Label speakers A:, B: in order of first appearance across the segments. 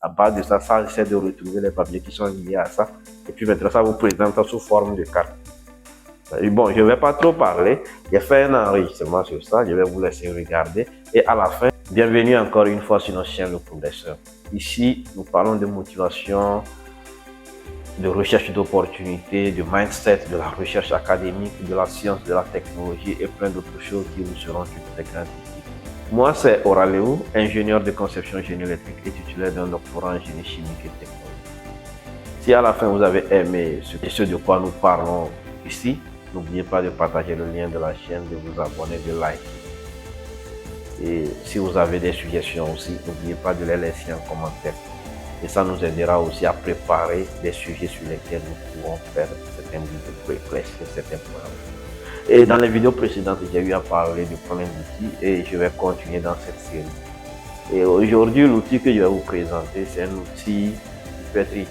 A: À base de ça, ça essaie de retrouver les papiers qui sont liés à ça. Et puis maintenant, ça vous présente ça sous forme de carte. Et bon, je ne vais pas trop parler. J'ai fait un enregistrement sur ça. Je vais vous laisser regarder. Et à la fin, bienvenue encore une fois sur notre chaîne Le Progresseur. Ici, nous parlons de motivation, de recherche d'opportunités, de mindset, de la recherche académique, de la science, de la technologie et plein d'autres choses qui vous seront très grandes. Moi, c'est Oraleo, ingénieur de conception génie électrique et titulaire d'un doctorat en génie chimique et technologie. Si à la fin vous avez aimé ce de quoi nous parlons ici, n'oubliez pas de partager le lien de la chaîne, de vous abonner, de liker. Et si vous avez des suggestions aussi, n'oubliez pas de les laisser en commentaire. Et ça nous aidera aussi à préparer des sujets sur lesquels nous pourrons faire certaines vidéos pour éclaircir certains points. Et dans les vidéos précédentes, j'ai eu à parler de plein d'outils et je vais continuer dans cette série. Et aujourd'hui, l'outil que je vais vous présenter, c'est un outil qui peut être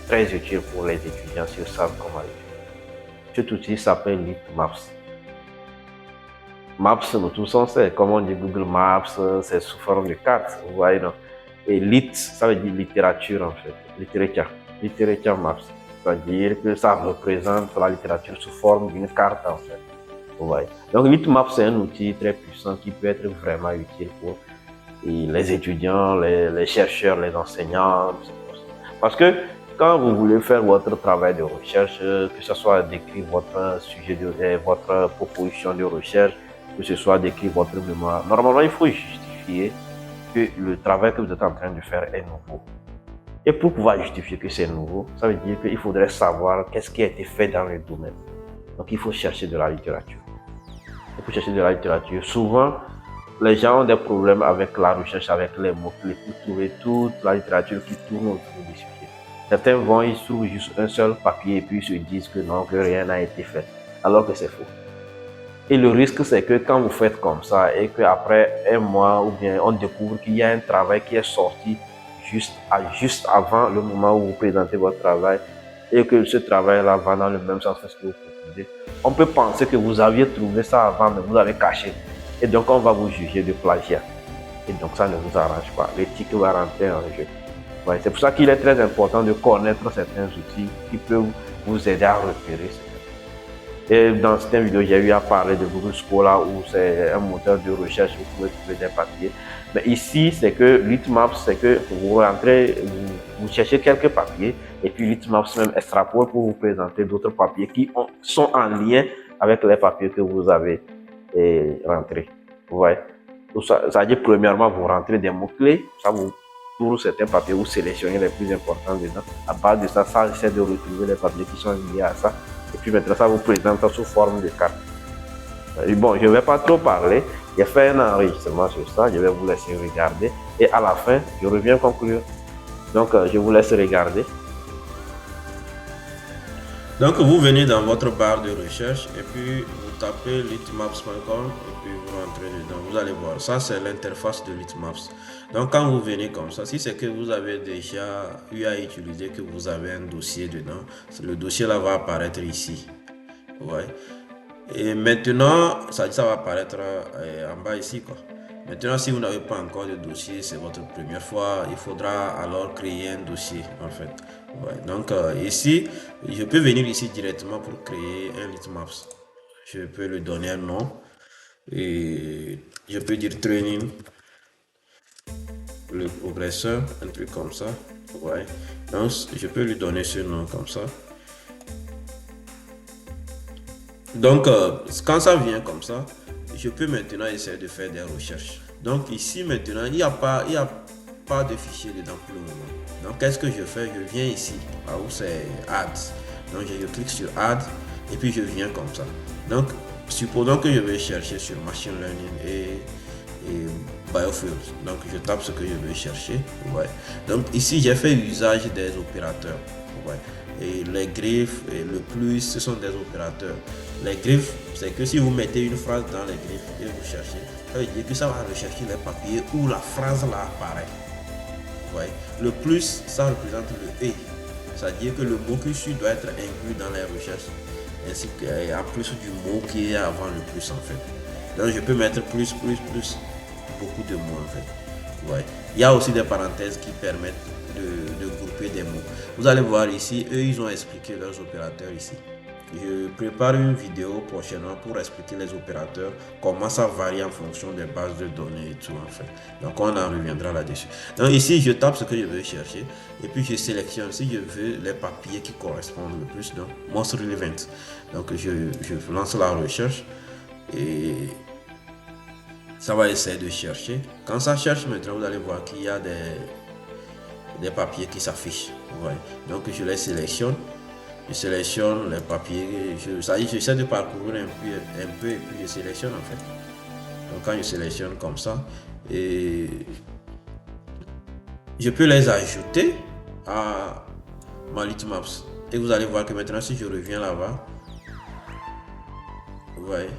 A: très utile pour les étudiants s'ils savent comment l'utiliser. Cet outil s'appelle LitMaps. Maps, nous tous on sait, comme on dit Google Maps, c'est sous forme de carte, vous voyez, non? Et lit, ça veut dire littérature en fait, littérature maps. C'est-à-dire que ça représente la littérature sous forme d'une carte en fait. Vous voyez. Donc LitMaps, c'est un outil très puissant qui peut être vraiment utile pour les étudiants, les chercheurs, les enseignants. Parce que quand vous voulez faire votre travail de recherche, que ce soit d'écrire votre sujet, votre proposition de recherche, que ce soit d'écrire votre mémoire, normalement il faut justifier que le travail que vous êtes en train de faire est nouveau. Et pour pouvoir justifier que c'est nouveau, ça veut dire qu'il faudrait savoir qu'est-ce qui a été fait dans le domaine. Donc il faut chercher de la littérature. Il faut chercher de la littérature. Souvent, les gens ont des problèmes avec la recherche, avec les mots-clés, pour trouver toute la littérature qui tourne autour du sujet. Certains vont, ils trouvent juste un seul papier et puis se disent que non, que rien n'a été fait, alors que c'est faux. Et le risque, c'est que quand vous faites comme ça et qu'après un mois ou bien on découvre qu'il y a un travail qui est sorti juste avant le moment où vous présentez votre travail et que ce travail-là va dans le même sens que ce que vous proposez, on peut penser que vous aviez trouvé ça avant, mais vous avez caché. Et donc, on va vous juger de plagiat. Et donc, ça ne vous arrange pas. L'éthique va rentrer en jeu. Ouais, c'est pour ça qu'il est très important de connaître certains outils qui peuvent vous aider à repérer ça. Et dans cette vidéo, j'ai eu à parler de Google Scholar où c'est un moteur de recherche où vous pouvez trouver des papiers. Mais ici, c'est que LitMaps, c'est que vous rentrez, vous cherchez quelques papiers et puis LitMaps même extrapole pour vous présenter d'autres papiers qui sont en lien avec les papiers que vous avez rentrés. Vous voyez? Ça veut dire, premièrement, vous rentrez des mots-clés, ça vous tourne certains papiers, vous sélectionnez les plus importants dedans. À base de ça, ça essaie de retrouver les papiers qui sont liés à ça. Et puis maintenant, ça vous présente sous forme de carte. Et bon, je ne vais pas trop parler. J'ai fait un enregistrement sur ça. Je vais vous laisser regarder. Et à la fin, je reviens conclure. Donc, je vous laisse regarder.
B: Donc, vous venez dans votre barre de recherche et puis vous tapez litmaps.com et puis vous rentrez dedans. Vous allez voir, ça c'est l'interface de LitMaps. Donc, quand vous venez comme ça, si c'est que vous avez déjà eu à utiliser, que vous avez un dossier dedans, le dossier là va apparaître ici. Ouais. Et maintenant, ça va apparaître en bas ici, quoi. Maintenant, si vous n'avez pas encore de dossier, c'est votre première fois, il faudra alors créer un dossier en fait. Ouais, donc ici, je peux venir ici directement pour créer un LitMaps. Je peux lui donner un nom et je peux dire training, le progresseur, un truc comme ça. Ouais, donc je peux lui donner ce nom comme ça. Donc, quand ça vient comme ça, je peux maintenant essayer de faire des recherches. Donc ici maintenant, il n'y a pas de fichier dedans pour le moment. Donc qu'est-ce que je fais? Je viens ici, là où c'est Add. Donc je clique sur Add et puis je viens comme ça. Donc supposons que je vais chercher sur Machine Learning et Biofuels. Donc je tape ce que je veux chercher. Ouais. Donc ici j'ai fait usage des opérateurs. Ouais. Et les griffes et le plus, ce sont des opérateurs. Les griffes, c'est que si vous mettez une phrase dans les griffes et vous cherchez, ça veut dire que ça va rechercher les papiers où la phrase là apparaît. Ouais. Le plus, ça représente le et. C'est-à-dire que le mot qui suit doit être inclus dans les recherches, ainsi qu'en plus du mot qui est avant le plus en fait. Donc je peux mettre plus, beaucoup de mots en fait. Ouais. Il y a aussi des parenthèses qui permettent de grouper des mots. Vous allez voir ici, eux, ils ont expliqué leurs opérateurs ici. Je prépare une vidéo prochainement pour expliquer les opérateurs, comment ça varie en fonction des bases de données et tout en fait. Donc on en reviendra là-dessus. Donc ici je tape ce que je veux chercher et puis je sélectionne si je veux les papiers qui correspondent le plus. Donc Most Relevant. Donc je lance la recherche et ça va essayer de chercher. Quand ça cherche maintenant, vous allez voir qu'il y a des papiers qui s'affichent. Ouais. Donc je les sélectionne. Je sélectionne les papiers, j'essaie de parcourir un peu et puis je sélectionne en fait. Donc quand je sélectionne comme ça, et je peux les ajouter à ma Litmaps. Et vous allez voir que maintenant si je reviens là-bas, vous voyez.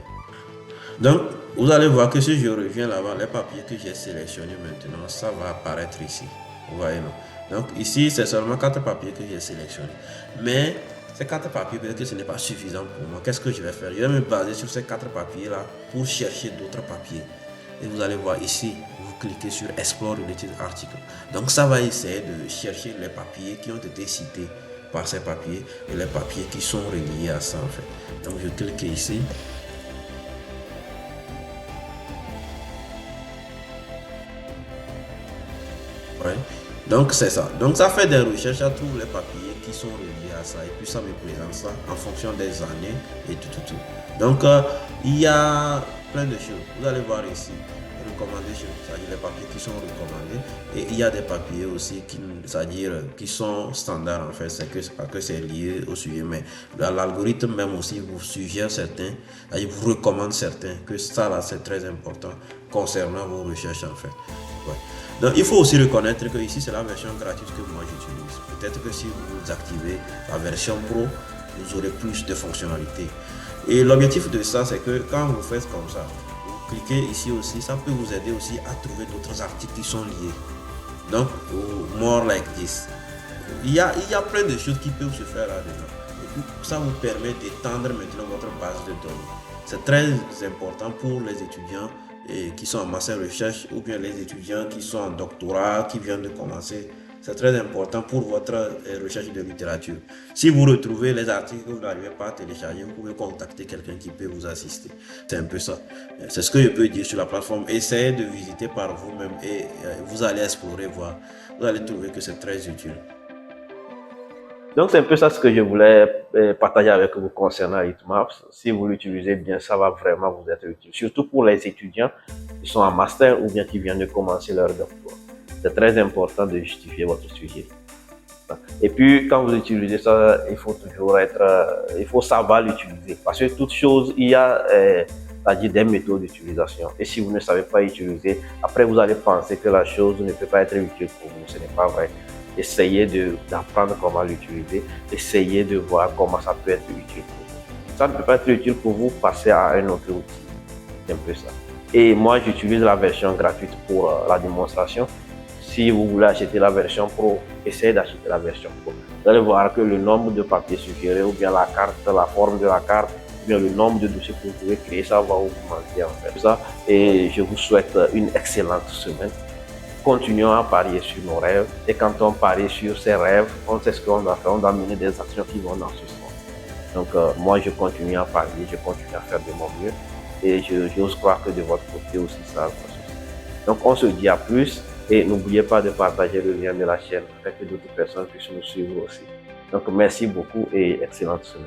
B: Donc vous allez voir que si je reviens là-bas, les papiers que j'ai sélectionnés maintenant, ça va apparaître ici. Vous voyez non? Donc ici c'est seulement 4 papiers que j'ai sélectionnés. Mais ces 4 papiers, peut-être que ce n'est pas suffisant pour moi. Qu'est-ce que je vais faire? Je vais me baser sur ces 4 papiers-là pour chercher d'autres papiers. Et vous allez voir ici, vous cliquez sur Explore Related Article. Donc ça va essayer de chercher les papiers qui ont été cités par ces papiers et les papiers qui sont reliés à ça en fait. Donc je clique ici. Ouais. Donc c'est ça. Donc ça fait des recherches, ça trouve les papiers qui sont reliés à ça et puis ça me présente ça en fonction des années et tout. Donc il y a plein de choses. Vous allez voir ici, recommandations, c'est-à-dire les papiers qui sont recommandés et il y a des papiers aussi qui, c'est-à-dire qui sont standards en fait, c'est parce que c'est lié au sujet, mais l'algorithme même aussi vous suggère certains, c'est-à-dire vous recommande certains, que ça là c'est très important concernant vos recherches en fait. Ouais. Donc il faut aussi reconnaître que ici c'est la version gratuite que moi j'utilise. Peut-être que si vous activez la version pro, vous aurez plus de fonctionnalités. Et l'objectif de ça, c'est que quand vous faites comme ça, vous cliquez ici aussi, ça peut vous aider aussi à trouver d'autres articles qui sont liés. Donc, more like this. Il y a plein de choses qui peuvent se faire là-dedans. Et puis, ça vous permet d'étendre maintenant votre base de données. C'est très important pour les étudiants qui sont en master recherche ou bien les étudiants qui sont en doctorat, qui viennent de commencer. C'est très important pour votre recherche de littérature. Si vous retrouvez les articles que vous n'arrivez pas à télécharger, vous pouvez contacter quelqu'un qui peut vous assister. C'est un peu ça. C'est ce que je peux dire sur la plateforme. Essayez de visiter par vous-même et vous allez explorer, voir. Vous allez trouver que c'est très utile.
A: Donc, c'est un peu ça ce que je voulais partager avec vous concernant Litmaps. Si vous l'utilisez bien, ça va vraiment vous être utile. Surtout pour les étudiants qui sont en master ou bien qui viennent de commencer leur doctorat. C'est très important de justifier votre sujet. Et puis, quand vous utilisez ça, il faut toujours il faut savoir l'utiliser. Parce que toute chose, il y a c'est-à-dire des méthodes d'utilisation. Et si vous ne savez pas utiliser, après vous allez penser que la chose ne peut pas être utile pour vous. Ce n'est pas vrai. Essayez d'apprendre comment l'utiliser. Essayez de voir comment ça peut être utile pour vous. Ça ne peut pas être utile pour vous, passez à un autre outil. C'est un peu ça. Et moi, j'utilise la version gratuite pour la démonstration. Si vous voulez acheter la version pro, essayez d'acheter la version pro. Vous allez voir que le nombre de papiers suggérés, ou bien la carte, la forme de la carte, ou bien le nombre de dossiers que vous pouvez créer, ça va augmenter en fait. Ça. Et je vous souhaite une excellente semaine. Continuons à parier sur nos rêves. Et quand on parie sur ses rêves, on sait ce qu'on doit faire. On doit mener des actions qui vont dans ce sens. Donc moi, je continue à parier, je continue à faire de mon mieux. Et j'ose croire que de votre côté aussi, ça va se faire. Donc on se dit à plus. Et n'oubliez pas de partager le lien de la chaîne afin que d'autres personnes puissent nous suivre aussi. Donc merci beaucoup et excellente semaine.